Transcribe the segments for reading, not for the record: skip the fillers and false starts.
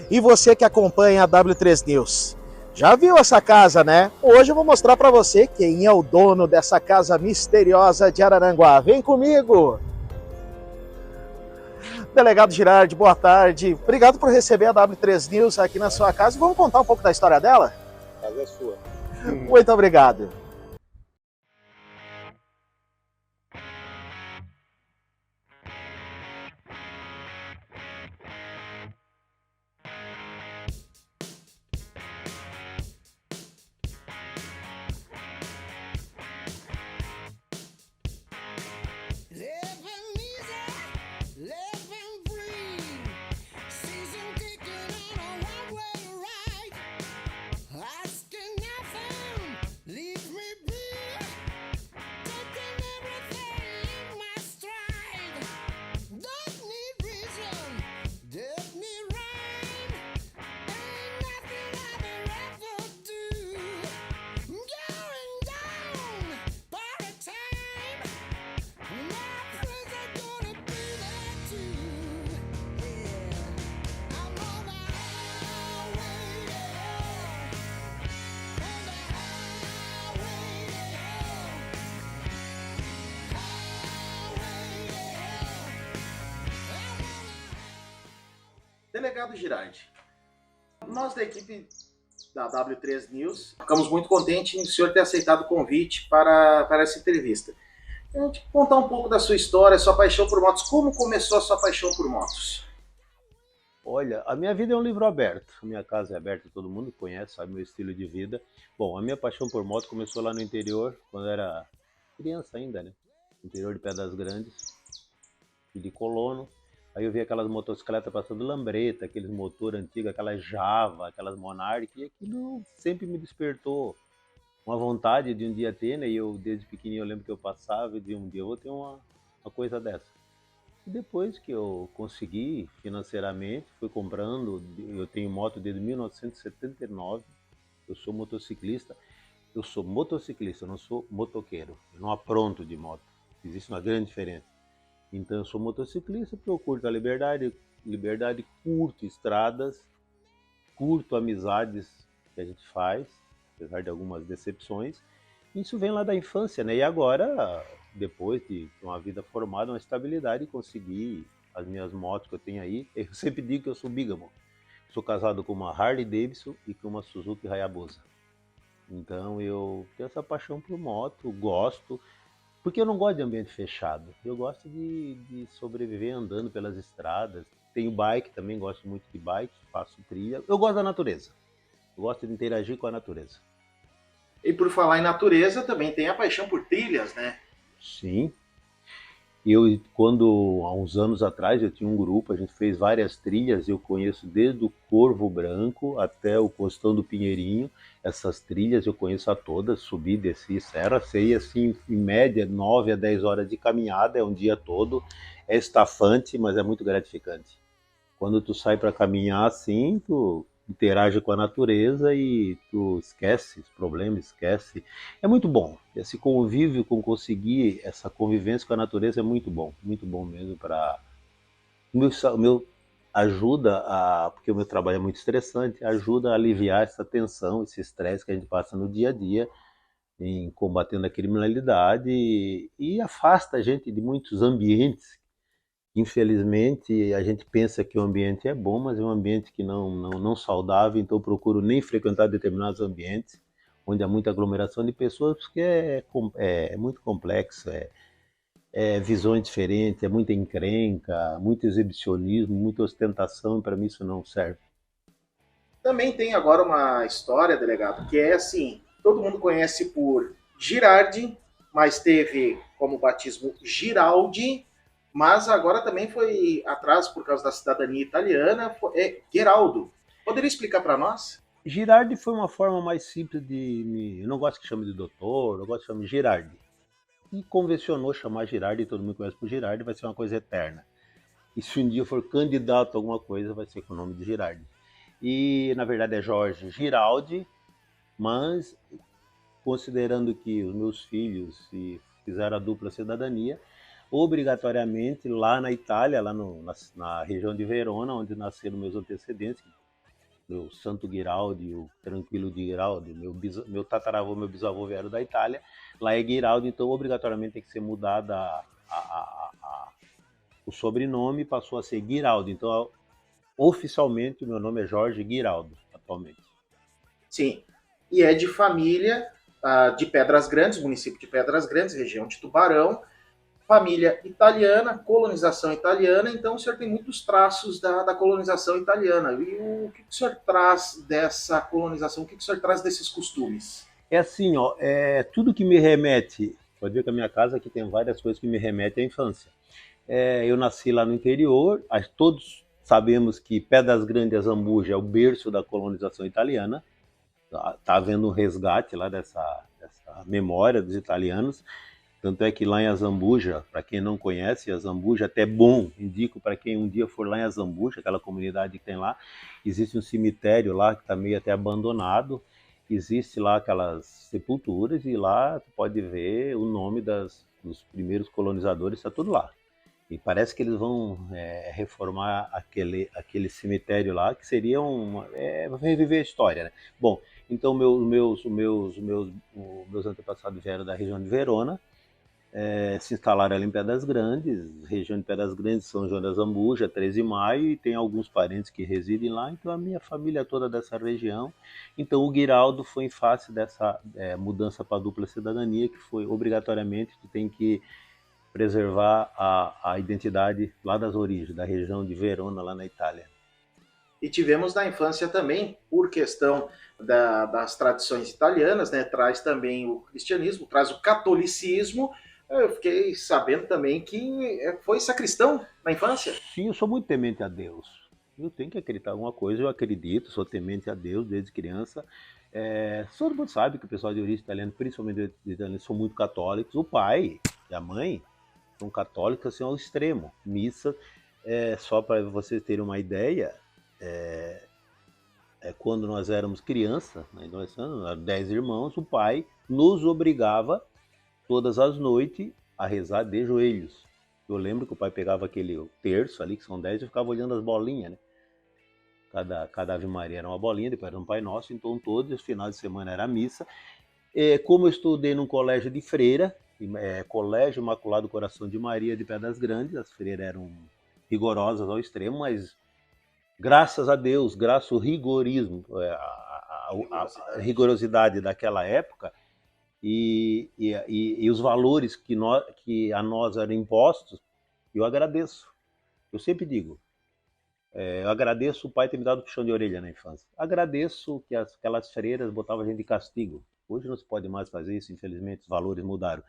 E você que acompanha a W3 News, já viu essa casa, né? Hoje eu vou mostrar para você quem é o dono dessa casa misteriosa de Araranguá. Vem comigo! Delegado Girardi, boa tarde. Obrigado por receber a W3 News aqui na sua casa. Vamos contar um pouco da história dela? A casa é sua. Muito obrigado. Delegado Girardi, nós da equipe da W3 News ficamos muito contentes em o senhor ter aceitado o convite para essa entrevista. A gente contar um pouco da sua história, sua paixão por motos. Como começou a sua paixão por motos? Olha, a minha vida é um livro aberto. A minha casa é aberta, todo mundo conhece, sabe meu estilo de vida. Bom, a minha paixão por moto começou lá no interior, quando eu era criança ainda, né? Interior de Pedras Grandes, de colono. Aí eu vi aquelas motocicletas passando lambreta, aqueles motor antigos, aquelas Java, aquelas Monarch, e aquilo sempre me despertou uma vontade de um dia ter, né? E eu, desde pequenininho, eu lembro que eu passava e de um dia eu vou ter uma coisa dessa. E depois que eu consegui financeiramente, fui comprando, eu tenho moto desde 1979, eu sou motociclista, eu não sou motoqueiro, eu não apronto de moto, existe uma grande diferença. Então eu sou motociclista porque eu curto a liberdade, curto estradas, curto amizades que a gente faz, apesar de algumas decepções. Isso vem lá da infância, né? E agora, depois de uma vida formada, uma estabilidade, conseguir as minhas motos que eu tenho aí. Eu sempre digo que eu sou bígamo. Sou casado com uma Harley Davidson e com uma Suzuki Hayabusa. Então eu tenho essa paixão por moto, gosto, porque eu não gosto de ambiente fechado. Eu gosto de sobreviver andando pelas estradas. Tenho bike também, gosto muito de bike, faço trilha. Eu gosto da natureza. Eu gosto de interagir com a natureza. E por falar em natureza, também tem a paixão por trilhas, né? Sim. Quando, há uns anos atrás, eu tinha um grupo, a gente fez várias trilhas, eu conheço desde o Corvo Branco até o Costão do Pinheirinho, essas trilhas eu conheço a todas, subi, desci, serra, sei, assim, em média, 9 a 10 horas de caminhada, é um dia todo, é estafante, mas é muito gratificante. Quando tu sai para caminhar assim, tu interage com a natureza e tu esquece os problemas, esquece. É muito bom. Esse convívio com conseguir essa convivência com a natureza é muito bom mesmo para o meu ajuda a, porque o meu trabalho é muito estressante, ajuda a aliviar essa tensão, esse estresse que a gente passa no dia a dia em combatendo a criminalidade e afasta a gente de muitos ambientes. Infelizmente, a gente pensa que o ambiente é bom, mas é um ambiente que não saudável, então eu procuro nem frequentar determinados ambientes onde há muita aglomeração de pessoas, porque é muito complexo, é visões diferentes, é muita encrenca, muito exibicionismo, muita ostentação, e para mim isso não serve. Também tem agora uma história, delegado, que é assim, todo mundo conhece por Girardi, mas teve como batismo Giraldi, mas agora também foi atrás por causa da cidadania italiana, é Geraldo. Poderia explicar para nós? Girardi foi uma forma mais simples de me. Eu não gosto que chame de doutor, eu gosto que chame Girardi. E convencionou chamar Girardi, todo mundo conhece por Girardi, vai ser uma coisa eterna. E se um dia eu for candidato a alguma coisa, vai ser com o nome de Girardi. E na verdade é Jorge Giraldi, mas considerando que os meus filhos se fizeram a dupla cidadania, obrigatoriamente lá na Itália, lá no, na região de Verona, onde nasceram meus antecedentes, meu Santo Guiraldi, o Tranquilo de Guiraldi, meu tataravô, meu bisavô vieram da Itália, lá é Guiraldi, então obrigatoriamente tem que ser mudada o sobrenome, passou a ser Guiraldi, então oficialmente o meu nome é Jorge Guiraldo, atualmente. Sim. E é de família de Pedras Grandes, município de Pedras Grandes, região de Tubarão, família italiana, colonização italiana, então o senhor tem muitos traços da colonização italiana. E o que o senhor traz dessa colonização? O que o senhor traz desses costumes? É assim, ó, tudo que me remete, pode ver que a minha casa aqui tem várias coisas que me remetem à infância. Eu nasci lá no interior, todos sabemos que Pedras Grandes, Azambuja é o berço da colonização italiana. Tá havendo um resgate lá dessa memória dos italianos. Tanto é que lá em Azambuja, para quem não conhece, Azambuja até bom, indico para quem um dia for lá em Azambuja, aquela comunidade que tem lá, existe um cemitério lá que está meio até abandonado, existe lá aquelas sepulturas e lá tu pode ver o nome dos primeiros colonizadores, está tudo lá. E parece que eles vão reformar aquele cemitério lá, que seria reviver a história, né? Bom, então meus antepassados vieram da região de Verona, se instalaram ali em Pedras Grandes, região de Pedras Grandes, São João das Zambuja, 13 de Maio, e tem alguns parentes que residem lá, então a minha família é toda dessa região. Então o Guiraldo foi em face dessa mudança para a dupla cidadania, que foi obrigatoriamente, tu tem que preservar a identidade lá das origens, da região de Verona, lá na Itália. E tivemos na infância também, por questão das tradições italianas, né, traz também o cristianismo, traz o catolicismo. Eu fiquei sabendo também que foi sacristão na infância. Sim, eu sou muito temente a Deus. Eu tenho que acreditar em alguma coisa, eu acredito, sou temente a Deus desde criança. Todo mundo sabe que o pessoal de origem italiana, principalmente de italianos, são muito católicos. O pai e a mãe são católicos assim, ao extremo. Missa, só para vocês terem uma ideia, quando nós éramos crianças, né, nós éramos 10 irmãos, o pai nos obrigava todas as noites a rezar de joelhos. Eu lembro que o pai pegava aquele terço ali, que são 10, e ficava olhando as bolinhas, né? Cada Ave Maria era uma bolinha, depois era um Pai Nosso, então todos os finais de semana era missa. Como eu estudei num colégio de freira, Colégio Imaculado Coração de Maria de Pedras Grandes, as freiras eram rigorosas ao extremo, mas graças a Deus, graças ao rigorismo, a rigorosidade daquela época, e os valores que a nós eram impostos, eu agradeço. Eu sempre digo, eu agradeço o pai ter me dado puxão de orelha na infância. Agradeço que aquelas freiras botavam a gente de castigo. Hoje não se pode mais fazer isso, infelizmente os valores mudaram.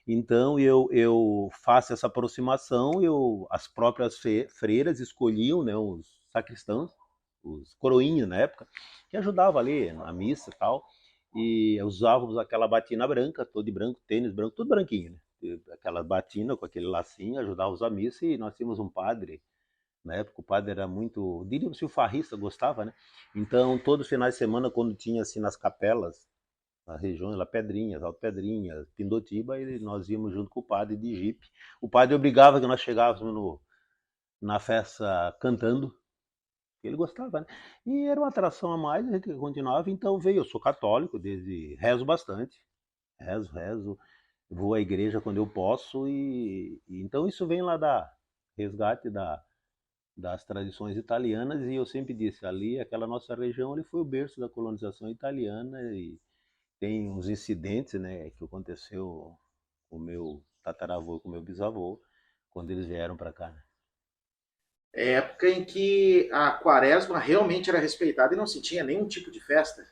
Então eu faço essa aproximação, as próprias freiras escolhiam, né, os sacristãos, os coroinhos na época, que ajudavam ali na missa e tal, e usávamos aquela batina branca, todo de branco, tênis branco, tudo branquinho, né? Aquela batina com aquele lacinho, ajudávamos a missa, e nós tínhamos um padre, na época o padre era muito, diríamos se o farrista gostava, né? Então todos os finais de semana, quando tinha assim nas capelas, na região, lá Pedrinhas, Alto Pedrinhas, Pindotiba, e nós íamos junto com o padre de jipe. O padre obrigava que nós chegássemos na festa cantando, ele gostava, né? E era uma atração a mais, a gente continuava, então veio, eu sou católico, desde rezo bastante, rezo, vou à igreja quando eu posso, e então isso vem lá da resgate das tradições italianas, e eu sempre disse, ali, aquela nossa região, ali foi o berço da colonização italiana, e tem uns incidentes, né, que aconteceu com o meu tataravô e com o meu bisavô, quando eles vieram para cá, né? Época em que a quaresma realmente era respeitada e não se tinha nenhum tipo de festa.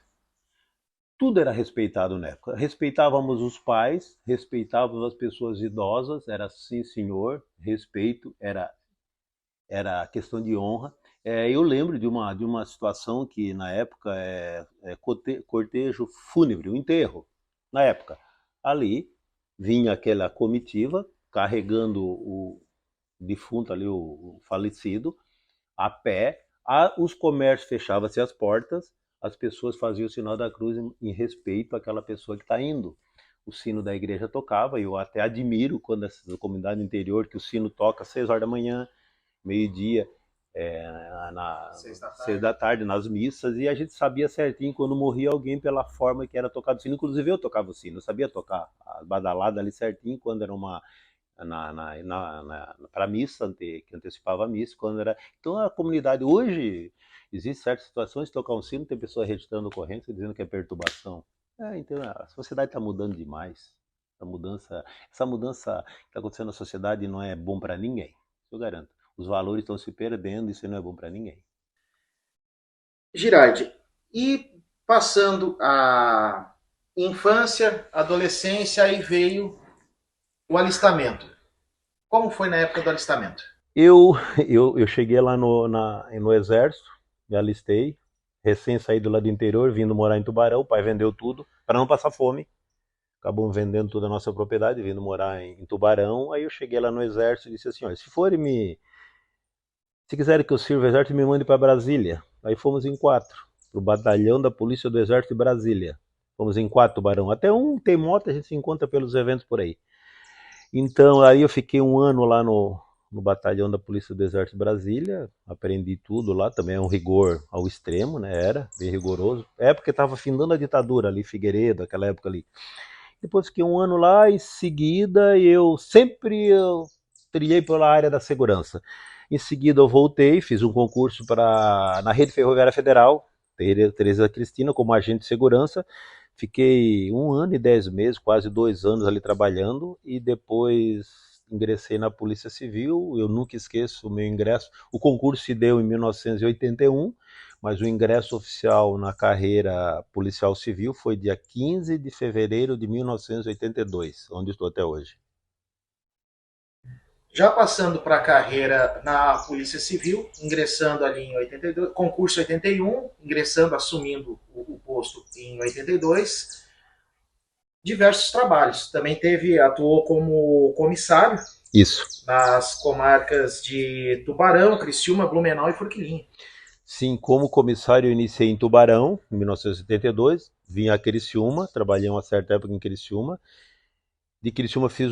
Tudo era respeitado na época. Respeitávamos os pais, respeitávamos as pessoas idosas, era sim, senhor, respeito, era questão de honra. Eu lembro de uma situação que, na época, cortejo fúnebre, o enterro. Na época, ali vinha aquela comitiva carregando o defunto ali, o falecido, a pé. Os comércios fechavam-se as portas, as pessoas faziam o sinal da cruz em respeito àquela pessoa que está indo. O sino da igreja tocava, e eu até admiro quando essa comunidade interior, que o sino toca às 6 horas da manhã, meio-dia, Seis da 6 tarde. da tarde, nas missas, e a gente sabia certinho quando morria alguém pela forma que era tocado o sino. Inclusive eu tocava o sino, eu sabia tocar a badalada ali certinho quando era uma para missa, que antecipava a missa, quando era. Então a comunidade hoje existe certas situações, tocar um sino, tem pessoas registrando ocorrência dizendo que é perturbação. Então a sociedade está mudando demais. Essa mudança que está acontecendo na sociedade não é bom para ninguém, eu garanto. Os valores estão se perdendo, isso não é bom para ninguém. Girardi, e passando a infância, adolescência, aí veio o alistamento. Como foi na época do alistamento? Eu, eu cheguei lá no exército, me alistei, recém saído lá do interior, vindo morar em Tubarão, o pai vendeu tudo para não passar fome. Acabou vendendo toda a nossa propriedade, vindo morar em Tubarão. Aí eu cheguei lá no exército e disse assim, olha, se quiserem que eu sirva o exército, me mande para Brasília. Aí fomos em 4, pro batalhão da polícia do exército de Brasília. Fomos em 4, Tubarão. Até um tem moto, a gente se encontra pelos eventos por aí. Então, aí eu fiquei um ano lá no batalhão da Polícia do Exército de Brasília, aprendi tudo lá, também é um rigor ao extremo, né? Era bem rigoroso. É porque estava findando a ditadura ali, Figueiredo, aquela época ali. Depois fiquei um ano lá, em seguida eu trilhei pela área da segurança. Em seguida eu voltei, fiz um concurso na Rede Ferroviária Federal, Tereza Cristina, como agente de segurança. Fiquei um ano e 10 meses, quase 2 anos ali trabalhando, e depois ingressei na Polícia Civil. Eu nunca esqueço o meu ingresso. O concurso se deu em 1981, mas o ingresso oficial na carreira policial civil foi dia 15 de fevereiro de 1982, onde estou até hoje. Já passando para a carreira na Polícia Civil, ingressando ali em 82, concurso 81, ingressando, assumindo o posto em 82, diversos trabalhos. Também atuou como comissário. Isso. Nas comarcas de Tubarão, Criciúma, Blumenau e Forquilinha. Sim, como comissário eu iniciei em Tubarão, em 1972, vim a Criciúma, trabalhei uma certa época em Criciúma. De Criciúma fiz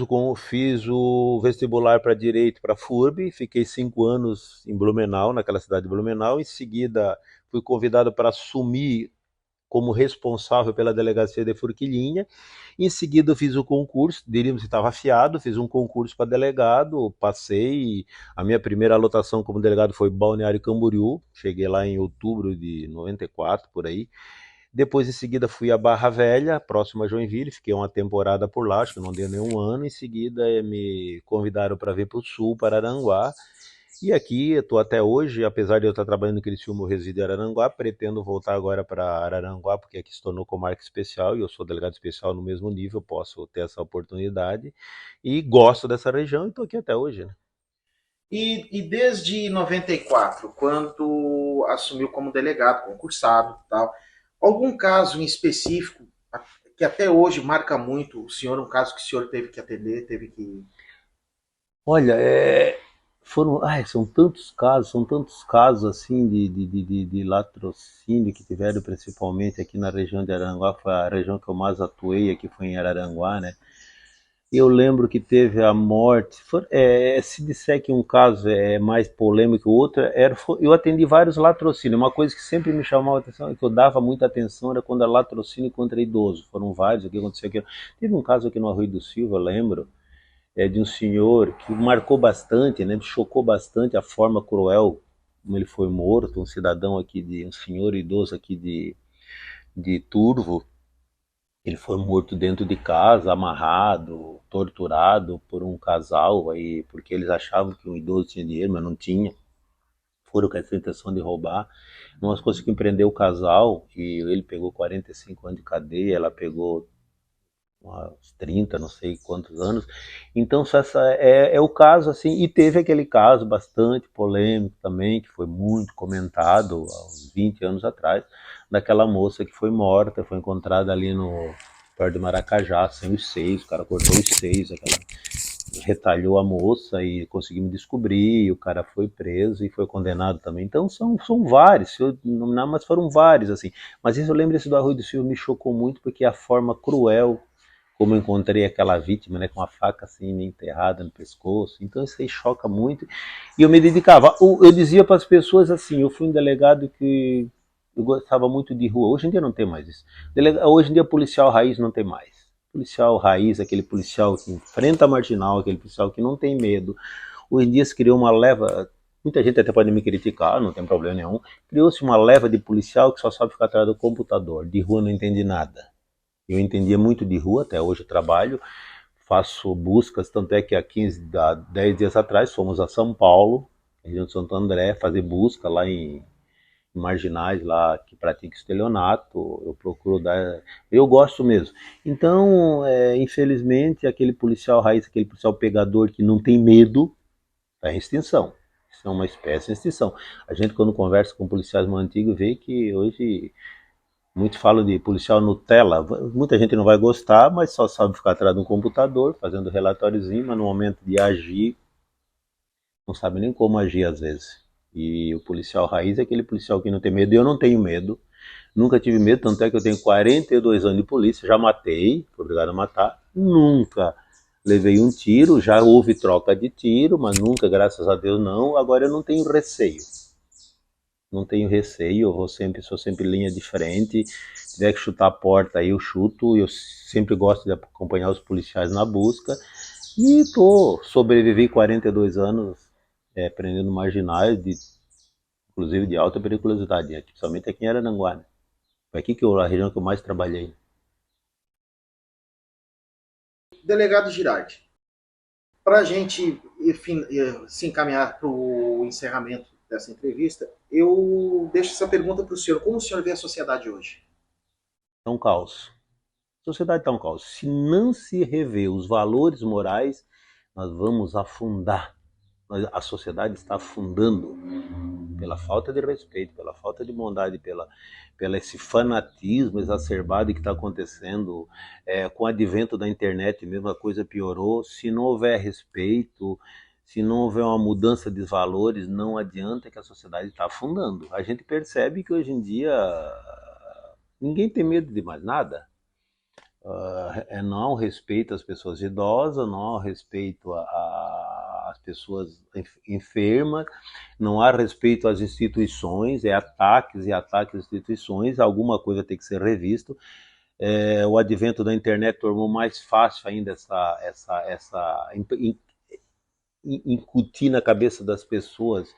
o vestibular para Direito para a FURB, fiquei 5 anos em Blumenau, naquela cidade de Blumenau. Em seguida fui convidado para assumir como responsável pela delegacia de Forquilinha. Em seguida eu fiz o concurso, diríamos que estava afiado, fiz um concurso para delegado, passei. A minha primeira lotação como delegado foi Balneário Camboriú, cheguei lá em outubro de 94, por aí. Depois, em seguida, fui a Barra Velha, próximo a Joinville, fiquei uma temporada por lá, acho que não deu nenhum ano. Em seguida, me convidaram para vir para o Sul, para Araranguá. E aqui, eu estou até hoje, apesar de eu estar trabalhando em Criciúma, eu resido em Araranguá, pretendo voltar agora para Araranguá, porque aqui se tornou comarca especial, e eu sou delegado especial no mesmo nível, posso ter essa oportunidade. E gosto dessa região e estou aqui até hoje, né? E desde 94, quando assumiu como delegado, concursado e tal, algum caso em específico que até hoje marca muito o senhor, um caso que o senhor teve que atender, teve que... Olha, são tantos casos assim de latrocínio que tiveram principalmente aqui na região de Araranguá, foi a região que eu mais atuei aqui, foi em Araranguá, né? Eu lembro que teve a morte, se disser que um caso é mais polêmico que o outro, eu atendi vários latrocínios. Uma coisa que sempre me chamava a atenção e que eu dava muita atenção era quando era latrocínio contra idoso. Foram vários, o que aconteceu aqui. Teve um caso aqui no Arroio do Silva, eu lembro, de um senhor que marcou bastante, né, me chocou bastante a forma cruel como ele foi morto, um cidadão aqui, um senhor idoso aqui de Turvo. Ele foi morto dentro de casa, amarrado, torturado por um casal aí, porque eles achavam que um idoso tinha dinheiro, mas não tinha. Foram com essa intenção de roubar. Nós conseguimos prender o casal e ele pegou 45 anos de cadeia, ela pegou uns 30, não sei quantos anos. Então, essa é o caso, assim, e teve aquele caso bastante polêmico também, que foi muito comentado há uns 20 anos atrás, daquela moça que foi morta, foi encontrada ali no perto de Maracajá, sem os seios, o cara cortou os seios, retalhou a moça e conseguimos descobrir, e o cara foi preso e foi condenado também. Então são vários, se eu nominar, mas foram vários, assim. Mas isso eu lembro, esse do Arroio do Silva me chocou muito, porque a forma cruel como eu encontrei aquela vítima, né, com a faca assim enterrada no pescoço. Então isso aí choca muito. E eu me dedicava, eu dizia para as pessoas assim, eu fui um delegado que eu gostava muito de rua. Hoje em dia não tem mais isso. Hoje em dia policial raiz não tem mais. Policial raiz, aquele policial que enfrenta a marginal, aquele policial que não tem medo. Hoje em dia se criou uma leva, muita gente até pode me criticar, não tem problema nenhum, criou-se uma leva de policial que só sabe ficar atrás do computador, de rua não entende nada. Eu entendia muito de rua, até hoje eu trabalho, faço buscas, tanto é que há 10 dias atrás fomos a São Paulo, região de Santo André, fazer busca lá em marginais lá que praticam estelionato, eu procuro dar, eu gosto mesmo. Então, infelizmente, aquele policial raiz, aquele policial pegador que não tem medo, está em extinção. Isso é uma espécie em extinção. A gente, quando conversa com policiais mais antigos, vê que hoje muitos falam de policial Nutella. Muita gente não vai gostar, mas só sabe ficar atrás de um computador, fazendo relatóriozinho, mas no momento de agir, não sabe nem como agir às vezes. E o policial raiz é aquele policial que não tem medo. Eu não tenho medo, nunca tive medo, tanto é que eu tenho 42 anos de polícia, já matei, fui obrigado a matar, nunca levei um tiro, já houve troca de tiro, mas nunca, graças a Deus, não. Agora eu não tenho receio. Não tenho receio, eu sou sempre linha de frente. Se tiver que chutar a porta aí, eu chuto. Eu sempre gosto de acompanhar os policiais na busca. E sobrevivi 42 anos prendendo marginais, inclusive de alta periculosidade, principalmente aqui em Araranguá. Né? Foi aqui que a região que eu mais trabalhei. Delegado Girardi, para a gente se encaminhar para o encerramento dessa entrevista, eu deixo essa pergunta para o senhor. Como o senhor vê a sociedade hoje? É um caos. A sociedade está um caos. Se não se rever os valores morais, nós vamos afundar. A sociedade está afundando pela falta de respeito, pela falta de bondade, pela esse fanatismo exacerbado que está acontecendo. Com o advento da internet mesmo, a coisa piorou. Se não houver respeito, se não houver uma mudança de valores, não adianta, que a sociedade está afundando. A gente percebe que hoje em dia ninguém tem medo de mais nada. Não há um respeito às pessoas idosas, não há um respeito às pessoas enfermas, não há respeito às instituições, ataques e ataques às instituições. Alguma coisa tem que ser revisto. O advento da internet tornou mais fácil ainda incutir na cabeça das pessoas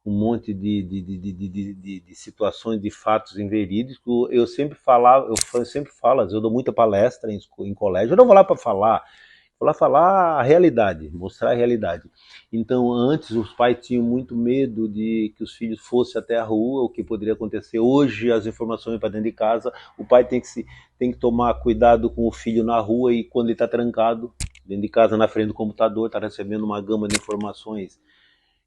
um monte de situações, de fatos inverídicos. Eu sempre falo, às vezes eu dou muita palestra em colégio, eu não vou lá para falar, vou lá falar a realidade, mostrar a realidade. Então, antes os pais tinham muito medo de que os filhos fossem até a rua, o que poderia acontecer. Hoje, as informações para dentro de casa, o pai tem que tomar cuidado com o filho na rua, e quando ele está trancado dentro de casa, na frente do computador, está recebendo uma gama de informações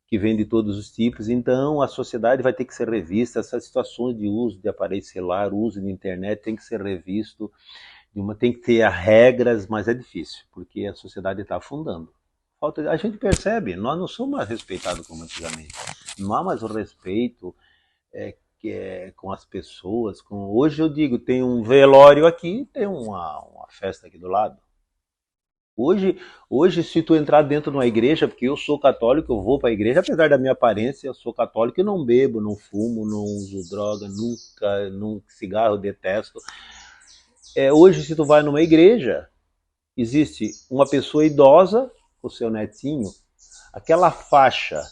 que vem de todos os tipos. Então a sociedade vai ter que ser revista. Essas situações de uso de aparelho celular, uso de internet, tem que ser revisto. Tem que ter regras, mas é difícil, porque a sociedade está afundando. A gente percebe, nós não somos mais respeitados como antigamente. Não há mais o respeito com as pessoas. Hoje eu digo, tem um velório aqui, tem uma festa aqui do lado. Hoje, se tu entrar dentro de uma igreja, porque eu sou católico, eu vou para a igreja, apesar da minha aparência, eu sou católico e não bebo, não fumo, não uso droga, nunca cigarro eu detesto. Hoje, se tu vai numa igreja, existe uma pessoa idosa com o seu netinho, aquela faixa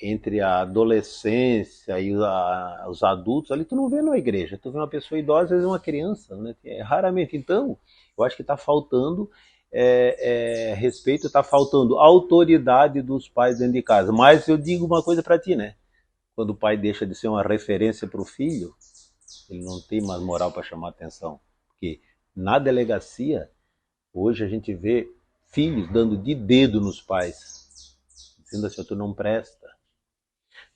entre a adolescência e os adultos, ali tu não vê numa igreja, tu vê uma pessoa idosa, às vezes uma criança, né? Raramente. Então, eu acho que está faltando respeito, está faltando autoridade dos pais dentro de casa. Mas eu digo uma coisa para ti, né? Quando o pai deixa de ser uma referência para o filho, ele não tem mais moral para chamar atenção. Porque na delegacia, hoje a gente vê filhos dando de dedo nos pais, dizendo assim, tu não presta,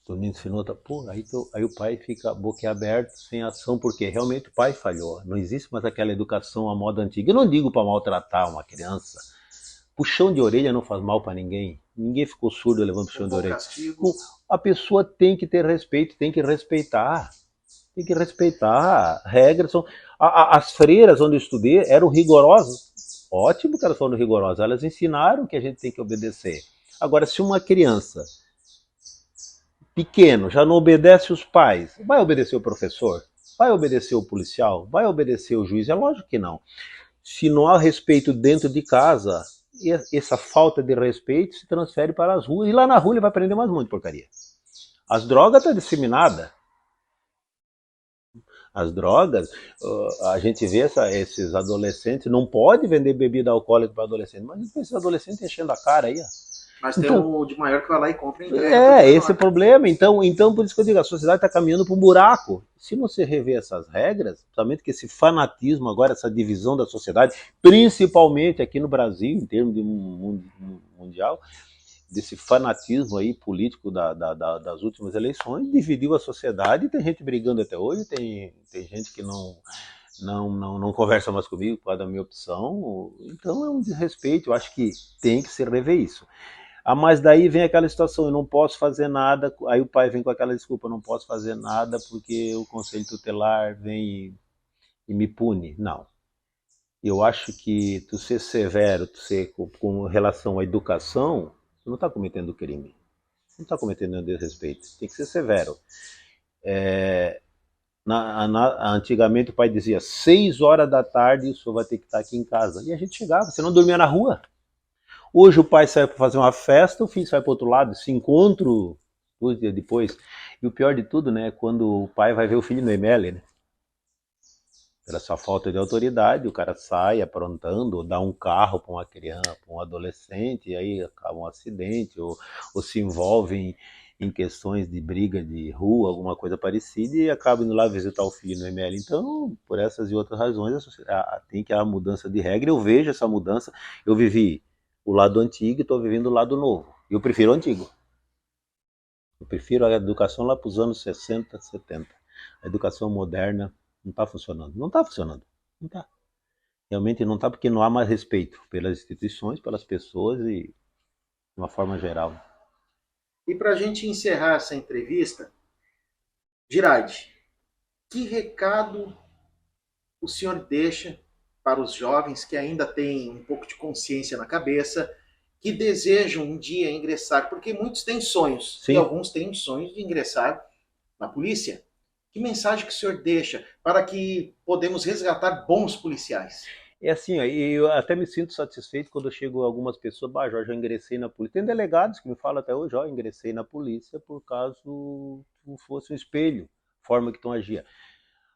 tu me ensinou, pô, aí o pai fica boquiaberto, sem ação, porque realmente o pai falhou. Não existe mais aquela educação à moda antiga. Eu não digo para maltratar uma criança. Puxão de orelha não faz mal para ninguém. Ninguém ficou surdo levando puxão de orelha. A pessoa tem que ter respeito, tem que respeitar. Tem que respeitar regras. As freiras onde eu estudei eram rigorosas. Ótimo que elas foram rigorosas. Elas ensinaram que a gente tem que obedecer. Agora, se uma criança pequeno já não obedece os pais, vai obedecer o professor? Vai obedecer o policial? Vai obedecer o juiz? É lógico que não. Se não há respeito dentro de casa, essa falta de respeito se transfere para as ruas. E lá na rua ele vai aprender mais muito porcaria. As drogas estão disseminadas. As drogas, a gente vê esses adolescentes, não pode vender bebida alcoólica para adolescente, mas esses adolescentes enchendo a cara aí. Mas tem Então, o de maior que vai lá e compra e entrega para os esse é o menores. problema. Então, por isso que eu digo, a sociedade está caminhando para um buraco. Se não se rever essas regras, principalmente que esse fanatismo agora, essa divisão da sociedade, principalmente aqui no Brasil, em termos de mundial, desse fanatismo aí político das últimas eleições, dividiu a sociedade e tem gente brigando até hoje, tem gente que não conversa mais comigo por causa da minha opção. Então é um desrespeito, eu acho que tem que se rever isso. Ah, mas daí vem aquela situação, eu não posso fazer nada, aí o pai vem com aquela desculpa, eu não posso fazer nada porque o conselho tutelar vem e me pune. Não. Eu acho que tu ser severo, tu ser com relação à educação, tu não está cometendo crime. Não está cometendo nenhum desrespeito. Tem que ser severo. Antigamente o pai dizia 6 horas da tarde o senhor vai ter que estar aqui em casa. E a gente chegava, você não dormia na rua. Hoje o pai sai para fazer uma festa, o filho sai para outro lado, se encontram 2 dias depois. E o pior de tudo, né, é quando o pai vai ver o filho no ML, né? Pela sua falta de autoridade, o cara sai aprontando, ou dá um carro para uma criança, para um adolescente, e aí acaba um acidente, ou se envolve em questões de briga de rua, alguma coisa parecida, e acaba indo lá visitar o filho no ML. Então, por essas e outras razões, tem que haver mudança de regra. Eu vejo essa mudança. Eu vivi o lado antigo e estou vivendo o lado novo. Eu prefiro o antigo. Eu prefiro a educação lá para os anos 60, 70. A educação moderna não está funcionando. Não está funcionando. Não está. Realmente não está porque não há mais respeito pelas instituições, pelas pessoas e de uma forma geral. E para a gente encerrar essa entrevista, Girardi, que recado o senhor deixa para os jovens que ainda têm um pouco de consciência na cabeça, que desejam um dia ingressar, porque muitos têm sonhos, Sim. e alguns têm sonhos de ingressar na polícia? Que mensagem que o senhor deixa para que podemos resgatar bons policiais? É assim, eu até me sinto satisfeito quando eu chego a algumas pessoas, Jorge, eu ingressei na polícia. Tem delegados que me falam até hoje, ó, ingressei na polícia por caso fosse um espelho, forma que tu agia.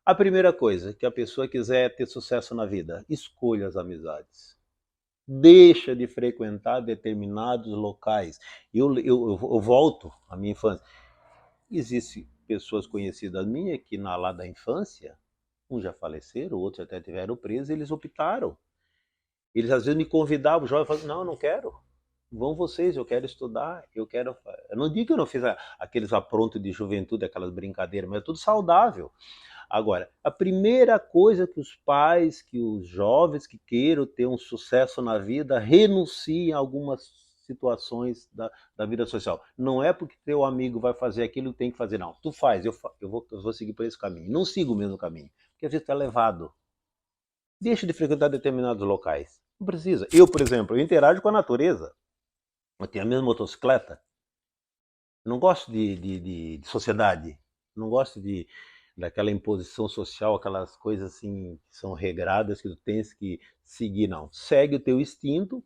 A primeira coisa, que a pessoa quiser ter sucesso na vida, escolha as amizades. Deixa de frequentar determinados locais. Eu volto à minha infância. Existem pessoas conhecidas minhas que lá da infância, uns já faleceram, outros até tiveram presos, eles optaram. Eles às vezes me convidavam, o jovem falava, não, eu não quero. Vão vocês, eu quero estudar, eu quero... Eu não digo que eu não fiz aqueles aprontos de juventude, aquelas brincadeiras, mas é tudo saudável. Agora, a primeira coisa que os pais, que os jovens que queiram ter um sucesso na vida, renunciem a algumas situações da vida social. Não é porque teu amigo vai fazer aquilo que tem que fazer, não. Tu faz, eu vou seguir por esse caminho. Não siga o mesmo caminho, porque às vezes está levado. Deixa de frequentar determinados locais. Não precisa. Eu, por exemplo, eu interajo com a natureza. Eu tenho a mesma motocicleta. Eu não gosto de sociedade. Não gosto daquela imposição social, aquelas coisas assim que são regradas que tu tens que seguir, não. Segue o teu instinto,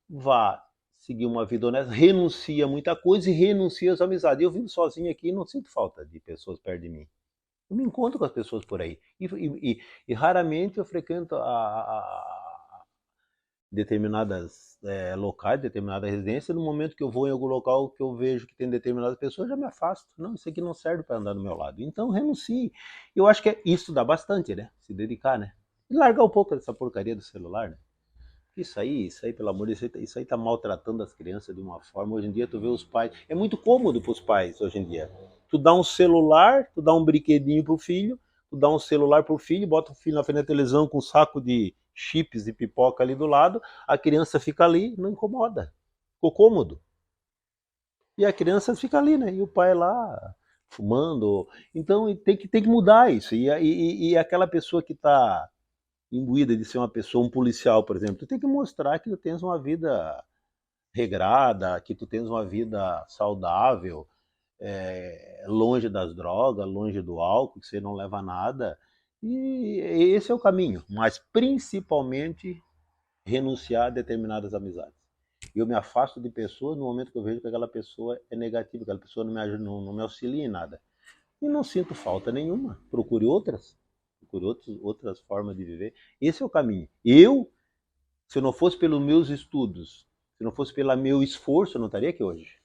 vá seguir uma vida honesta, renuncia a muita coisa e renuncia às amizades. Eu vivo sozinho aqui e não sinto falta de pessoas perto de mim. Eu me encontro com as pessoas por aí. E raramente eu frequento determinadas locais, determinada residência. No momento que eu vou em algum local que eu vejo que tem determinadas pessoas, eu já me afasto. Não, isso aqui não serve para andar do meu lado. Então renuncie. Eu acho que isso dá bastante, né? Se dedicar, né? E largar um pouco dessa porcaria do celular, né? Isso aí, pelo amor de Deus, isso aí tá maltratando as crianças de uma forma. Hoje em dia tu vê os pais, é muito cômodo para os pais hoje em dia. Tu dá um celular, tu dá um brinquedinho pro filho, tu dá um celular pro filho, bota o filho na frente da televisão com um saco de chips e pipoca ali do lado, a criança fica ali, não incomoda. Ficou cômodo. E a criança fica ali, né? E o pai lá fumando. Então tem que mudar isso. E aquela pessoa que está imbuída de ser uma pessoa, um policial, por exemplo, tu tem que mostrar que tu tens uma vida regrada, que tu tens uma vida saudável, longe das drogas, longe do álcool, que você não leva nada. E esse é o caminho, mas principalmente renunciar a determinadas amizades. Eu me afasto de pessoas no momento que eu vejo que aquela pessoa é negativa, que aquela pessoa não me ajuda, não me auxilia em nada. E não sinto falta nenhuma. Procure outras. Procure outras formas de viver. Esse é o caminho. Se não fosse pelos meus estudos, se não fosse pelo meu esforço, eu não estaria aqui hoje.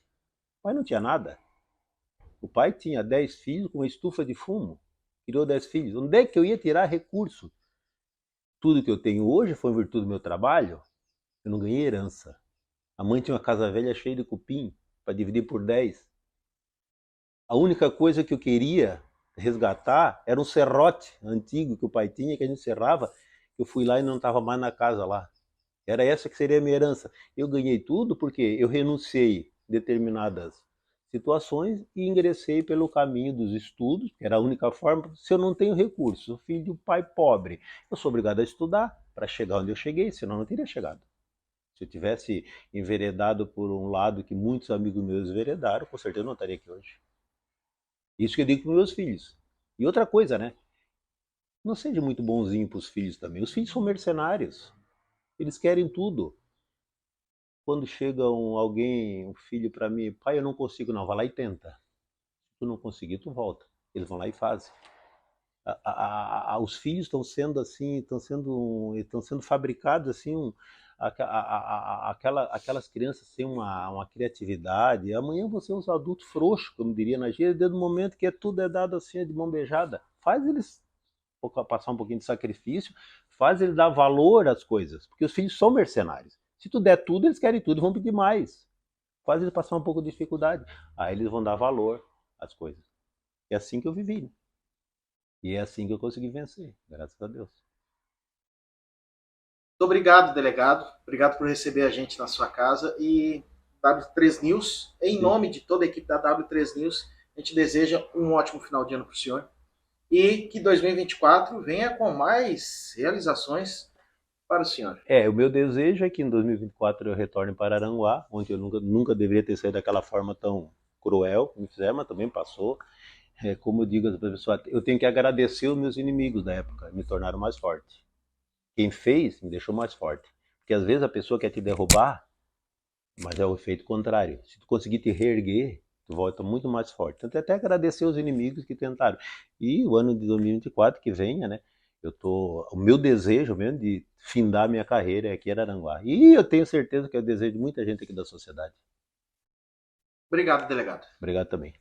O pai não tinha nada. O pai tinha 10 filhos com uma estufa de fumo. Criou 10 filhos. Onde é que eu ia tirar recurso? Tudo que eu tenho hoje foi em virtude do meu trabalho. Eu não ganhei herança. A mãe tinha uma casa velha cheia de cupim para dividir por 10. A única coisa que eu queria resgatar era um serrote antigo que o pai tinha, que a gente serrava. Eu fui lá e não estava mais na casa lá. Era essa que seria a minha herança. Eu ganhei tudo porque eu renunciei a determinadas situações e ingressei pelo caminho dos estudos, que era a única forma. Se eu não tenho recursos, sou filho de um pai pobre, eu sou obrigado a estudar para chegar onde eu cheguei, senão eu não teria chegado. Se eu tivesse enveredado por um lado que muitos amigos meus enveredaram, com certeza eu não estaria aqui hoje. Isso que eu digo para meus filhos. E outra coisa, né? Não seja muito bonzinho para os filhos também. Os filhos são mercenários. Eles querem tudo. Quando chega um filho para mim, pai, eu não consigo não, vai lá e tenta. Se tu não conseguir, tu volta. Eles vão lá e fazem. Os filhos estão sendo assim, estão sendo fabricados assim, aquelas crianças sem uma criatividade. Amanhã você é um adulto frouxo, como diria na gíria, desde o momento que tudo é dado assim de mão beijada. Faz eles passar um pouquinho de sacrifício, faz eles dar valor às coisas, porque os filhos são mercenários. Se tu der tudo, eles querem tudo e vão pedir mais. Faz eles passar um pouco de dificuldade. Aí eles vão dar valor às coisas. É assim que eu vivi, né? E é assim que eu consegui vencer, graças a Deus. Muito obrigado, delegado. Obrigado por receber a gente na sua casa. E W3 News, em Sim. nome de toda a equipe da W3 News, a gente deseja um ótimo final de ano para o senhor. E que 2024 venha com mais realizações para o senhor. O meu desejo é que em 2024 eu retorne para Aranguá, onde eu nunca deveria ter saído daquela forma tão cruel que me fizeram, mas também passou. Como eu digo às pessoas, eu tenho que agradecer os meus inimigos da época, me tornaram mais forte. Quem fez me deixou mais forte. Porque às vezes a pessoa quer te derrubar, mas é o efeito contrário. Se tu conseguir te reerguer, tu volta muito mais forte. Então, até agradecer os inimigos que tentaram. E o ano de 2024 que venha, né? O meu desejo mesmo de findar minha carreira é aqui em Araranguá. E eu tenho certeza que é o desejo de muita gente aqui da sociedade. Obrigado, delegado. Obrigado também.